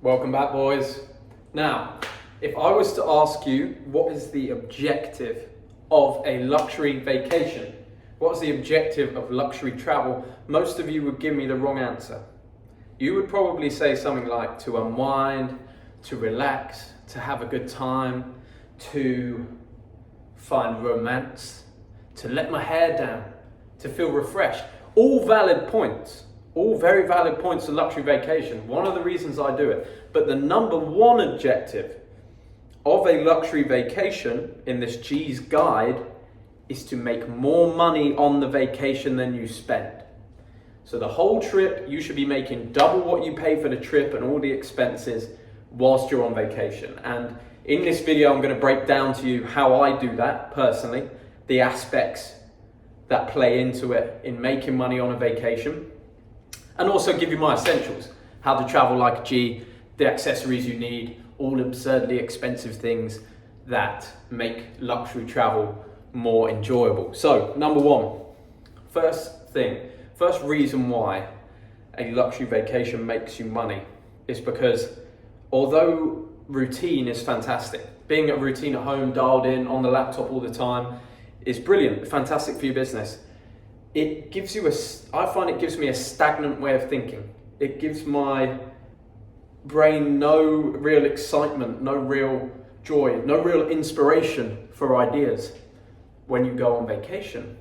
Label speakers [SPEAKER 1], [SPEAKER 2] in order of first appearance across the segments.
[SPEAKER 1] Welcome back, boys. Now, if I was to ask you what is the objective of a luxury vacation, what is the objective of luxury travel, most of you would give me the wrong answer. You would probably say something like to unwind, to relax, to have a good time, to find romance, to let my hair down, to feel refreshed. All valid points. All very valid points of luxury vacation. One of the reasons I do it. But the number one objective of a luxury vacation in this G's guide is to make more money on the vacation than you spend. So the whole trip, you should be making double what you pay for the trip and all the expenses whilst you're on vacation. And in this video, I'm going to break down to you how I do that personally, the aspects that play into it in making money on a vacation, and also give you my essentials, how to travel like a G, the accessories you need, all absurdly expensive things that make luxury travel more enjoyable. So, number one, first reason why a luxury vacation makes you money is because although routine is fantastic, being a routine at home, dialed in on the laptop all the time is brilliant, fantastic for your business. It gives you I find it gives me a stagnant way of thinking. It gives my brain no real excitement, no real joy, no real inspiration for ideas. When you go on vacation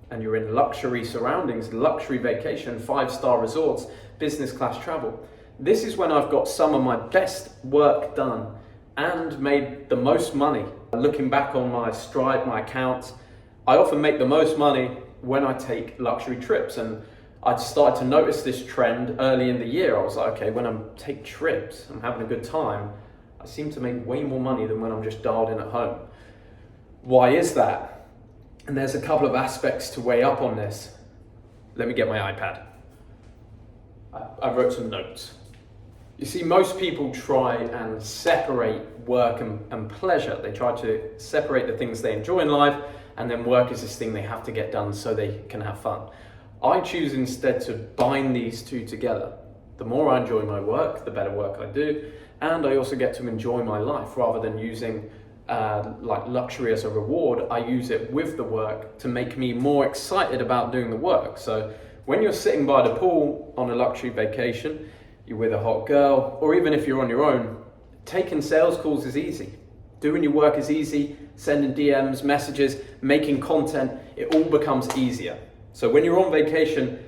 [SPEAKER 1] and you're in luxury surroundings, luxury vacation, 5-star resorts, business class travel, this is when I've got some of my best work done and made the most money. Looking back on my Stripe, my accounts, I often make the most money when I take luxury trips. And I started to notice this trend early in the year. I was like, okay, when I take trips, I'm having a good time, I seem to make way more money than when I'm just dialed in at home. Why is that? And there's a couple of aspects to weigh up on this. Let me get my iPad. I wrote some notes. You see, most people try and separate work and pleasure. They try to separate the things they enjoy in life, and then work is this thing they have to get done so they can have fun. I choose instead to bind these two together. The more I enjoy my work, the better work I do, and I also get to enjoy my life rather than using like luxury as a reward. I use it with the work to make me more excited about doing the work. So when you're sitting by the pool on a luxury vacation, you're with a hot girl, or even if you're on your own, taking sales calls is easy. Doing your work is easy, sending DMs, messages, making content, it all becomes easier. So when you're on vacation,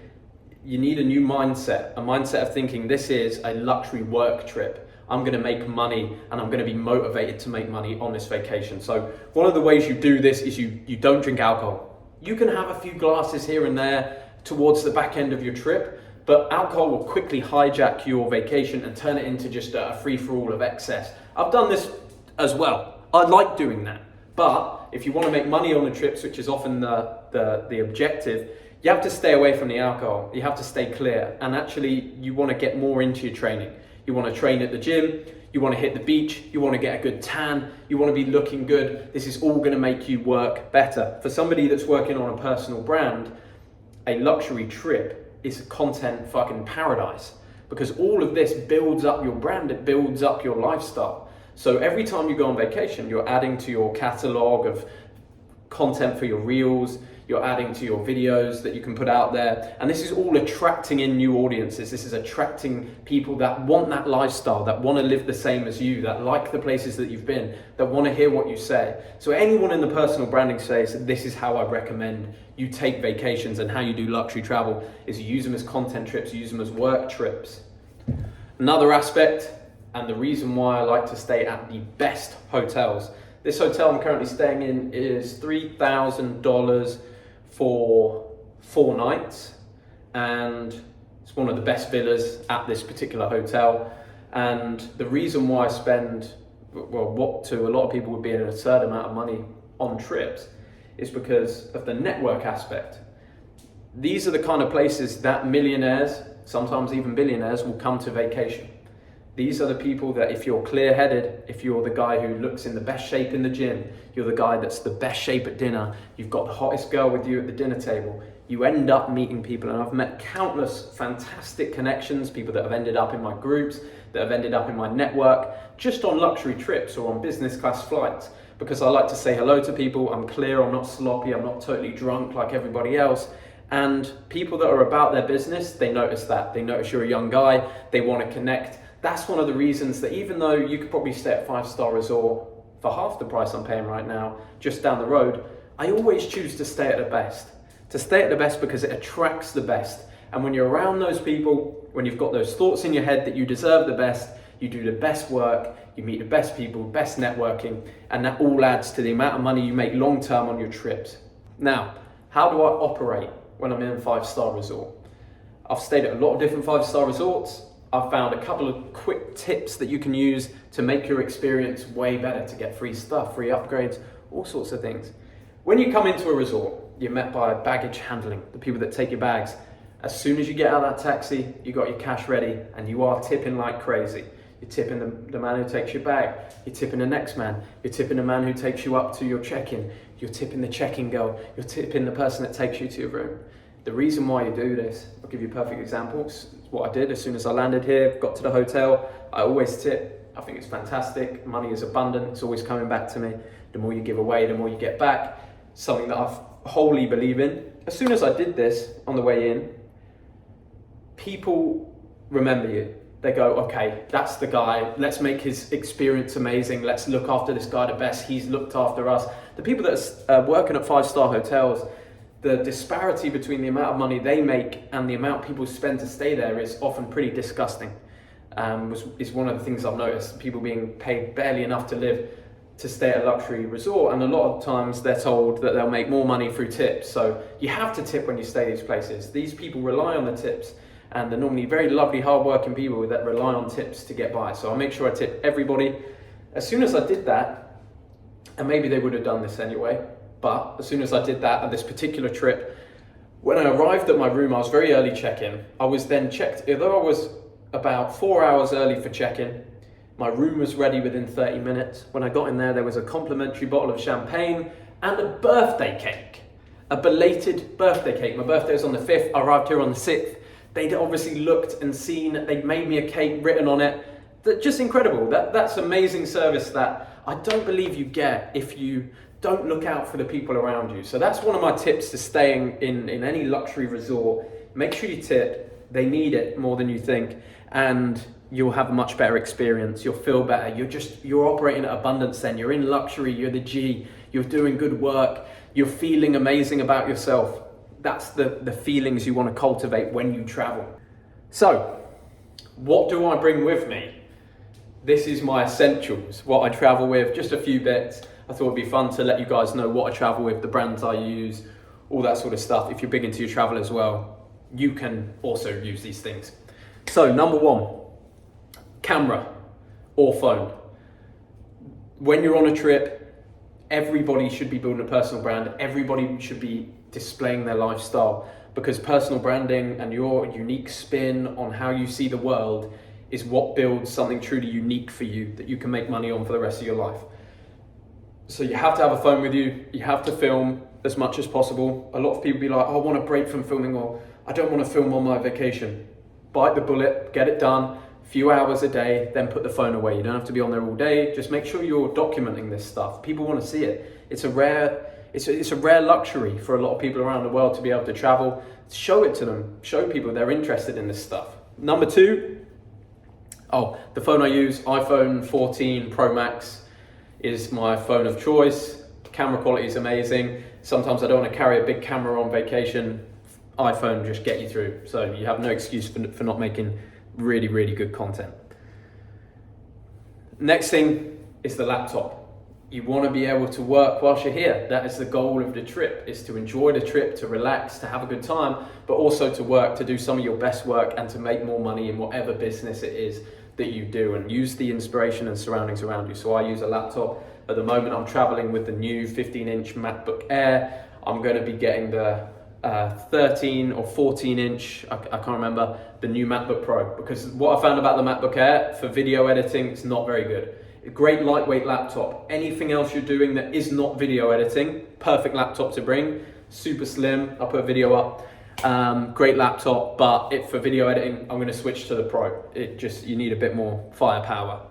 [SPEAKER 1] you need a new mindset, a mindset of thinking this is a luxury work trip. I'm gonna make money and I'm gonna be motivated to make money on this vacation. So one of the ways you do this is you don't drink alcohol. You can have a few glasses here and there towards the back end of your trip, but alcohol will quickly hijack your vacation and turn it into just a free-for-all of excess. I've done this as well. I like doing that. But if you want to make money on the trips, which is often the objective, you have to stay away from the alcohol. You have to stay clear. And actually, you want to get more into your training. You want to train at the gym. You want to hit the beach. You want to get a good tan. You want to be looking good. This is all going to make you work better. For somebody that's working on a personal brand, a luxury trip is content fucking paradise, because all of this builds up your brand. It builds up your lifestyle. So every time you go on vacation, you're adding to your catalog of content for your reels, you're adding to your videos that you can put out there. And this is all attracting in new audiences. This is attracting people that want that lifestyle, that want to live the same as you, that like the places that you've been, that want to hear what you say. So anyone in the personal branding space, this is how I recommend you take vacations, and how you do luxury travel is you use them as content trips, you use them as work trips. Another aspect, and the reason why I like to stay at the best hotels. This hotel I'm currently staying in is $3,000 for 4 nights, and it's one of the best villas at this particular hotel. And the reason why I spend, well, what to a lot of people would be an absurd amount of money on trips is because of the network aspect. These are the kind of places that millionaires, sometimes even billionaires, will come to vacation. These are the people that if you're clear-headed, if you're the guy who looks in the best shape in the gym, you're the guy that's the best shape at dinner, you've got the hottest girl with you at the dinner table, you end up meeting people, and I've met countless fantastic connections, people that have ended up in my groups, that have ended up in my network, just on luxury trips or on business class flights, because I like to say hello to people. I'm clear, I'm not sloppy, I'm not totally drunk like everybody else. And people that are about their business, they notice that. They notice you're a young guy, they want to connect. That's one of the reasons that even though you could probably stay at a 5-star resort for half the price I'm paying right now, just down the road, I always choose to stay at the best. To stay at the best because it attracts the best. And when you're around those people, when you've got those thoughts in your head that you deserve the best, you do the best work, you meet the best people, best networking, and that all adds to the amount of money you make long term on your trips. Now, how do I operate when I'm in a 5-star resort? I've stayed at a lot of different 5-star resorts. I've found a couple of quick tips that you can use to make your experience way better, to get free stuff, free upgrades, all sorts of things. When you come into a resort, you're met by baggage handling, the people that take your bags. As soon as you get out of that taxi, you got your cash ready and you are tipping like crazy. You're tipping the man who takes your bag. You're tipping the next man. You're tipping the man who takes you up to your check-in. You're tipping the check-in girl. You're tipping the person that takes you to your room. The reason why you do this, I'll give you a perfect example. It's what I did as soon as I landed here, got to the hotel. I always tip. I think it's fantastic. Money is abundant. It's always coming back to me. The more you give away, the more you get back. Something that I wholly believe in. As soon as I did this on the way in, people remember you. They go, okay, that's the guy. Let's make his experience amazing. Let's look after this guy the best. He's looked after us. The people that are working at 5-star hotels, the disparity between the amount of money they make and the amount people spend to stay there is often pretty disgusting. Is one of the things I've noticed. People being paid barely enough to live to stay at a luxury resort, and a lot of times they're told that they'll make more money through tips. So you have to tip when you stay these places. These people rely on the tips, and they're normally very lovely, hard-working people that rely on tips to get by. So I make sure I tip everybody. As soon as I did that, and maybe they would have done this anyway, but as soon as I did that on this particular trip, when I arrived at my room, I was very early check-in. I was then checked, although I was about 4 hours early for check-in, my room was ready within 30 minutes. When I got in there was a complimentary bottle of champagne and a birthday cake, a belated birthday cake. My birthday was on the 5th, I arrived here on the 6th. They'd obviously looked and seen, they'd made me a cake written on it. Just incredible. That's amazing service that I don't believe you get if you don't look out for the people around you. So that's one of my tips to staying in any luxury resort. Make sure you tip. They need it more than you think. And you'll have a much better experience. You'll feel better. You're operating at abundance then. You're in luxury. You're the G. You're doing good work. You're feeling amazing about yourself. That's the feelings you want to cultivate when you travel. So, what do I bring with me? This is my essentials, what I travel with, just a few bits. I thought it'd be fun to let you guys know what I travel with, the brands I use, all that sort of stuff. If you're big into your travel as well, you can also use these things. So, number 1, camera or phone. When you're on a trip, everybody should be building a personal brand. Everybody should be displaying their lifestyle, because personal branding and your unique spin on how you see the world is what builds something truly unique for you that you can make money on for the rest of your life. So you have to have a phone with you. You have to film as much as possible. A lot of people be like, oh, I want a break from filming, or I don't want to film on my vacation. Bite the bullet, get it done, a few hours a day, then put the phone away. You don't have to be on there all day. Just make sure you're documenting this stuff. People want to see it. It's a rare luxury for a lot of people around the world to be able to travel. Show it to them. Show people they're interested in this stuff. Number 2, the phone I use, iPhone 14 Pro Max, is my phone of choice. Camera quality is amazing. Sometimes I don't want to carry a big camera on vacation. iPhone just get you through. So you have no excuse for not making really, really good content. Next thing is the laptop. You want to be able to work whilst you're here. That is the goal of the trip, is to enjoy the trip, to relax, to have a good time, but also to work, to do some of your best work and to make more money in whatever business it is that you do, and use the inspiration and surroundings around you. So I use a laptop. At the moment, I'm traveling with the new 15-inch MacBook Air. I'm going to be getting the 13 or 14-inch, I can't remember, the new MacBook Pro, because what I found about the MacBook Air for video editing, it's not very good. A great lightweight laptop. Anything else you're doing that is not video editing, perfect laptop to bring. super slim. I'll put a video up. Great laptop, but for video editing, I'm going to switch to the Pro. You need a bit more firepower.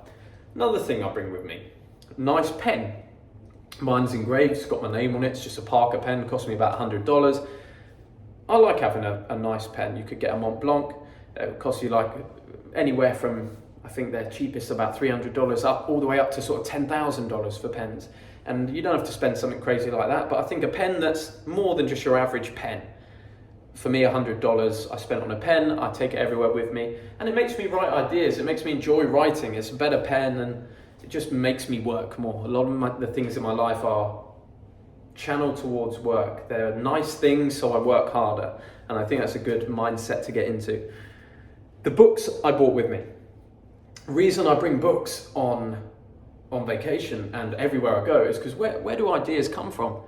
[SPEAKER 1] Another thing I bring with me, nice pen. Mine's engraved, it's got my name on it. It's just a Parker pen, cost me about $100. I like having a nice pen. You could get a Mont Blanc. It would cost you like anywhere from, I think they're cheapest about $300 up, all the way up to sort of $10,000 for pens. And you don't have to spend something crazy like that, but I think a pen that's more than just your average pen. For me, $100 I spent on a pen. I take it everywhere with me, and it makes me write ideas. It makes me enjoy writing. It's a better pen, and it just makes me work more. A lot of the things in my life are channeled towards work. They're nice things, so I work harder, and I think that's a good mindset to get into. The books I brought with me. Reason I bring books on vacation and everywhere I go is because where do ideas come from?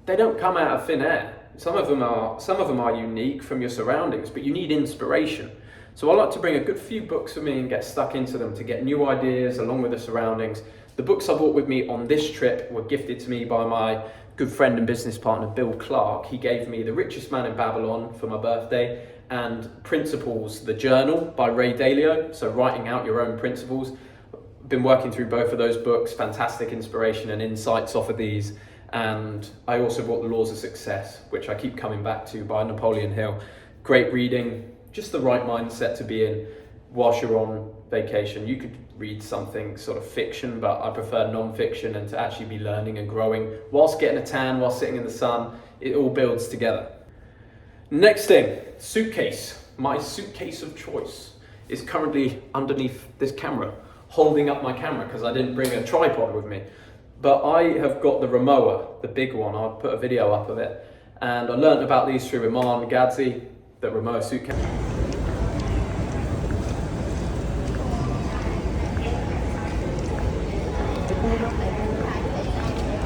[SPEAKER 1] They don't come out of thin air. Some of them are unique from your surroundings, but you need inspiration. So I like to bring a good few books with me and get stuck into them to get new ideas along with the surroundings. The books I brought with me on this trip were gifted to me by my good friend and business partner, Bill Clark. He gave me The Richest Man in Babylon for my birthday and Principles, the Journal by Ray Dalio. So writing out your own principles. Been working through both of those books, fantastic inspiration and insights off of these. And I also bought The Laws of Success, which I keep coming back to, by Napoleon Hill. Great reading, just the right mindset to be in whilst you're on vacation. You could read something sort of fiction, but I prefer non-fiction and to actually be learning and growing whilst getting a tan, whilst sitting in the sun. It all builds together. Next thing, suitcase. My suitcase of choice is currently underneath this camera, holding up my camera because I didn't bring a tripod with me. But I have got the Rimowa, the big one. I'll put a video up of it. And I learned about these through Iman Gadzi, the Rimowa suitcase.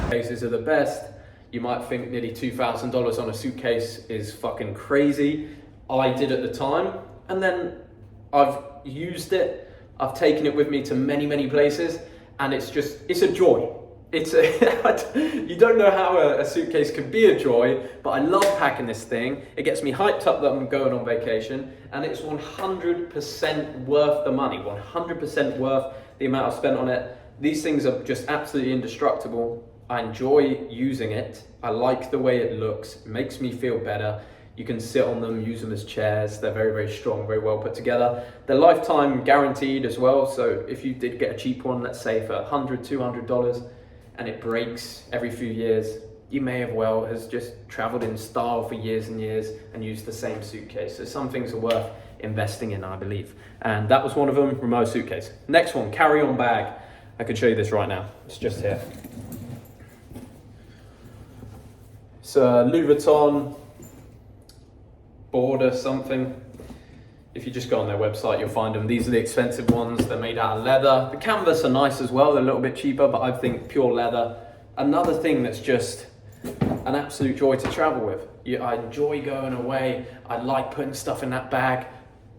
[SPEAKER 1] Suitcases are the best. You might think nearly $2,000 on a suitcase is fucking crazy. I did at the time. And then I've used it. I've taken it with me to many, many places. And it's a joy. You don't know how a suitcase can be a joy, but I love packing this thing. It gets me hyped up that I'm going on vacation, and it's 100% worth the money, 100% worth the amount I've spent on it. These things are just absolutely indestructible. I enjoy using it. I like the way it looks. It makes me feel better. You can sit on them, use them as chairs. They're very, very strong, very well put together. They're lifetime guaranteed as well. So if you did get a cheap one, let's say for $100, $200, and it breaks every few years, you may have just traveled in style for years and years and used the same suitcase. So some things are worth investing in, I believe. And that was one of them, Rimowa suitcase. Next one, carry-on bag. I can show you this right now. It's just here. It's a Louis Vuitton border something. If you just go on their website, you'll find them. These are the expensive ones. They're made out of leather. The canvas are nice as well. They're a little bit cheaper, but I think pure leather. Another thing that's just an absolute joy to travel with. I enjoy going away. I like putting stuff in that bag.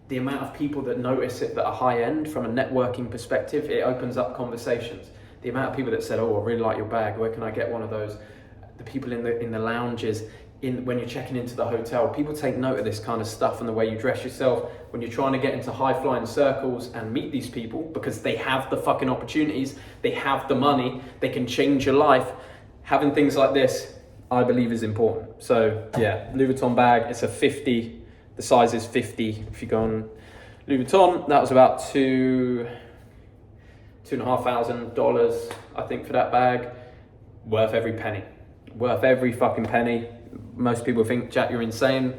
[SPEAKER 1] The amount of people that notice it that are high end from a networking perspective, it opens up conversations. The amount of people that said, "Oh, I really like your bag. Where can I get one of those?" The people in the lounges, when you're checking into the hotel, people take note of this kind of stuff and the way you dress yourself when you're trying to get into high-flying circles and meet these people, because they have the fucking opportunities, they have the money, they can change your life. Having things like this, I believe, is important. So yeah, Louis Vuitton bag, it's a 50, the size is 50. If you go on Louis Vuitton, that was about $2,500, I think, for that bag. Worth every penny. Worth every fucking penny. Most people think, Jack, you're insane.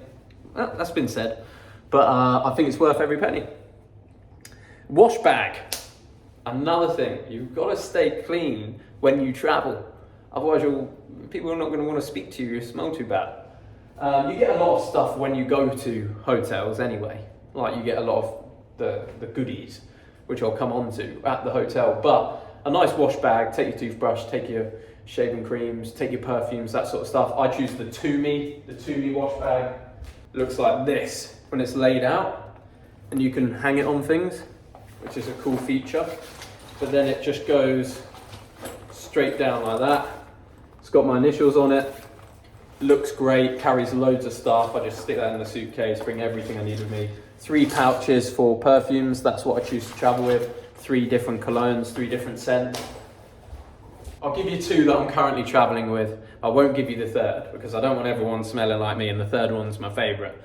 [SPEAKER 1] Well, that's been said. But I think it's worth every penny. Washbag. Another thing. You've got to stay clean when you travel. Otherwise, people are not going to want to speak to you. You smell too bad. You get a lot of stuff when you go to hotels anyway. Like you get a lot of the goodies, which I'll come on to at the hotel. But a nice wash bag, take your toothbrush, take your shaving creams, take your perfumes, that sort of stuff. I choose the Tumi wash bag. It looks like this when it's laid out, and you can hang it on things, which is a cool feature. But then it just goes straight down like that. It's got my initials on it. looks great, carries loads of stuff. I just stick that in the suitcase, bring everything I need with me. 3 pouches for perfumes, that's what I choose to travel with. 3 different colognes, 3 different scents. I'll give you 2 that I'm currently traveling with. I won't give you the 3rd because I don't want everyone smelling like me, and the 3rd one's my favorite.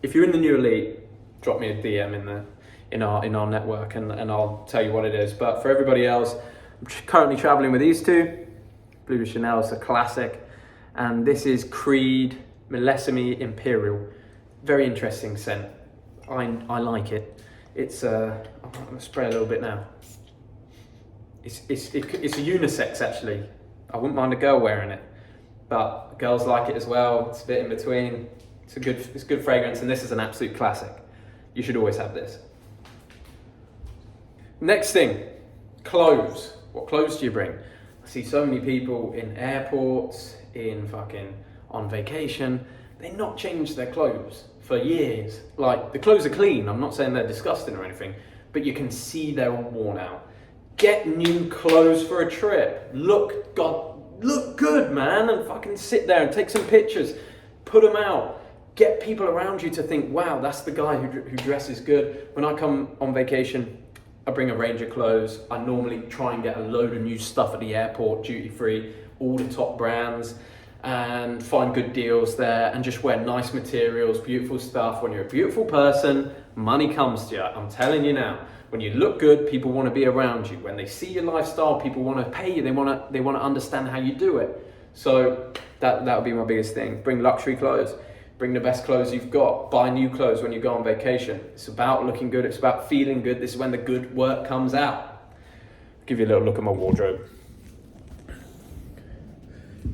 [SPEAKER 1] If you're in the New Elite, drop me a DM in our network and I'll tell you what it is. But for everybody else, I'm currently traveling with these 2. Blue de Chanel's a classic, and this is Creed Millesime Imperial. Very interesting scent. I like it. It's I'm gonna spray a little bit now. It's a unisex actually. I wouldn't mind a girl wearing it, but girls like it as well. It's a bit in between. It's good fragrance, and this is an absolute classic. You should always have this. Next thing, clothes. What clothes do you bring? I see so many people in airports, on vacation. They not change their clothes for years. Like, the clothes are clean. I'm not saying they're disgusting or anything, but you can see they're all worn out. Get new clothes for a trip. Look good, man, and fucking sit there and take some pictures. Put them out. Get people around you to think, wow, that's the guy who dresses good. When I come on vacation, I bring a range of clothes. I normally try and get a load of new stuff at the airport, duty free, all the top brands, and find good deals there, and just wear nice materials, beautiful stuff. When you're a beautiful person, money comes to you. I'm telling you now. When you look good, people want to be around you. When they see your lifestyle, people want to pay you. They want to understand how you do it. So that would be my biggest thing. Bring luxury clothes. Bring the best clothes you've got. Buy new clothes when you go on vacation. It's about looking good. It's about feeling good. This is when the good work comes out. I'll give you a little look at my wardrobe.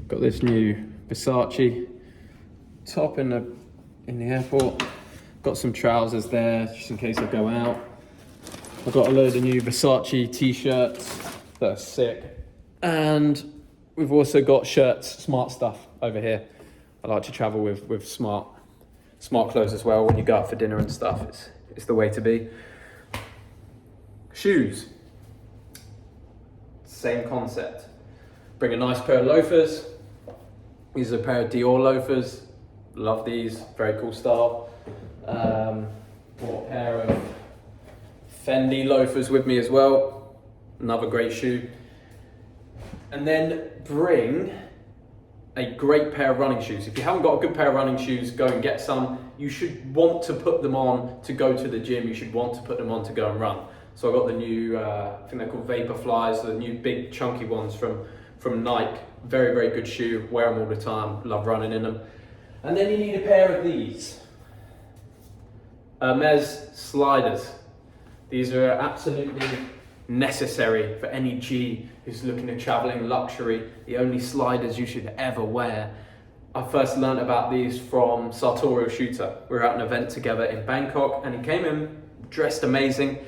[SPEAKER 1] Got this new Versace top in the airport. Got some trousers there just in case I go out. I've got a load of new Versace t-shirts that are sick. And we've also got shirts, smart stuff over here. I like to travel with smart clothes as well when you go out for dinner and stuff. It's the way to be. Shoes. Same concept. Bring a nice pair of loafers. These are a pair of Dior loafers. Love these, very cool style. Bought a pair of Fendi loafers with me as well. Another great shoe. And then bring a great pair of running shoes. If you haven't got a good pair of running shoes, go and get some. You should want to put them on to go to the gym. You should want to put them on to go and run. So I got the new, I think they're called Vaporflies, the new big chunky ones from Nike. Very, very good shoe. Wear them all the time. Love running in them. And then you need a pair of these. Hermes sliders. These are absolutely necessary for any G who's looking at traveling luxury. The only sliders you should ever wear. I first learned about these from Sartorial Shooter. We were at an event together in Bangkok, and he came in dressed amazing.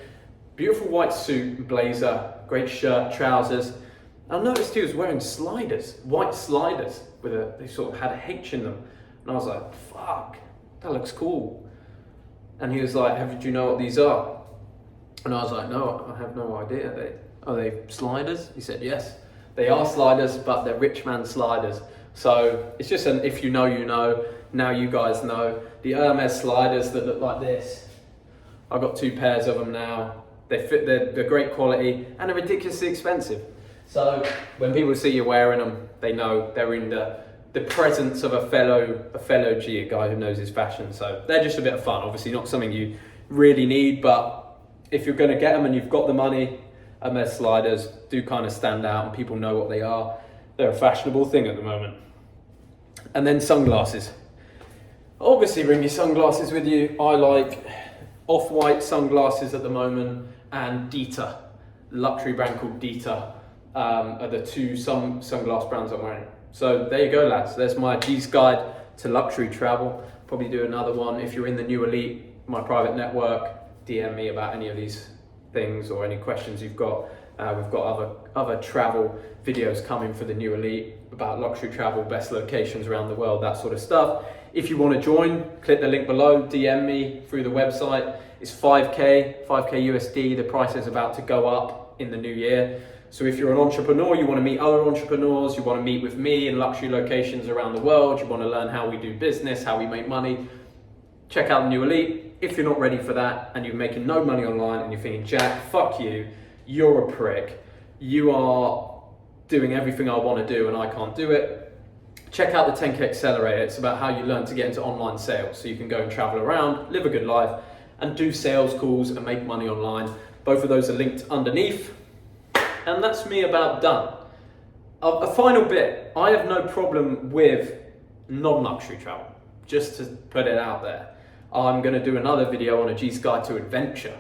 [SPEAKER 1] Beautiful white suit, blazer, great shirt, trousers. I noticed he was wearing sliders, white sliders they sort of had a H in them. And I was like, fuck, that looks cool. And he was like, do you know what these are? And I was like, no, I have no idea. Are they sliders? He said, yes, they are sliders, but they're rich man sliders. So it's just an if you know, you know. Now you guys know. The Hermes sliders that look like this. I've got 2 pairs of them now. They fit, they're great quality, and they're ridiculously expensive. So when people see you wearing them, they know they're in the presence of a fellow G, a guy who knows his fashion. So they're just a bit of fun. Obviously not something you really need, but if you're going to get them and you've got the money, Hermes sliders do kind of stand out and people know what they are. They're a fashionable thing at the moment. And then sunglasses. Obviously bring your sunglasses with you. I like off-white sunglasses at the moment, and Dita, luxury brand called Dita, are the 2 sunglass brands I'm wearing. So there you go, lads. There's my G's guide to luxury travel. Probably do another one if you're in the New Elite, my private network. DM me about any of these things or any questions you've got. We've got other travel videos coming for the New Elite about luxury travel, best locations around the world, that sort of stuff. If you want to join, click the link below, DM me through the website. It's 5K USD. The price is about to go up in the new year. So if you're an entrepreneur, you want to meet other entrepreneurs, you want to meet with me in luxury locations around the world, you want to learn how we do business, how we make money, check out the New Elite. If you're not ready for that and you're making no money online and you're thinking, Jack, fuck you, you're a prick, you are doing everything I want to do and I can't do it, check out the 10K Accelerator. It's about how you learn to get into online sales so you can go and travel around, live a good life, and do sales calls and make money online. Both of those are linked underneath. And that's me about done. A final bit, I have no problem with non-luxury travel, just to put it out there. I'm gonna do another video on a G's Guide to Adventure,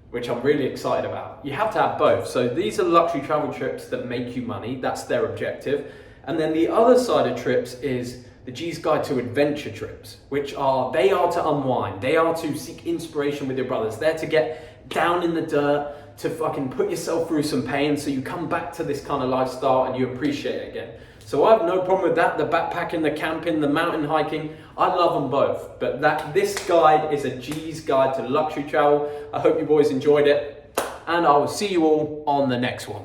[SPEAKER 1] which I'm really excited about. You have to have both. So these are luxury travel trips that make you money, that's their objective. And then the other side of trips is the G's Guide to Adventure trips, which they are to unwind, they are to seek inspiration with your brothers, they're to get down in the dirt, to fucking put yourself through some pain so you come back to this kind of lifestyle and you appreciate it again. So I have no problem with that, the backpacking, the camping, the mountain hiking, I love them both. But this guide is a G's Guide to Luxury Travel. I hope you boys enjoyed it, and I will see you all on the next one.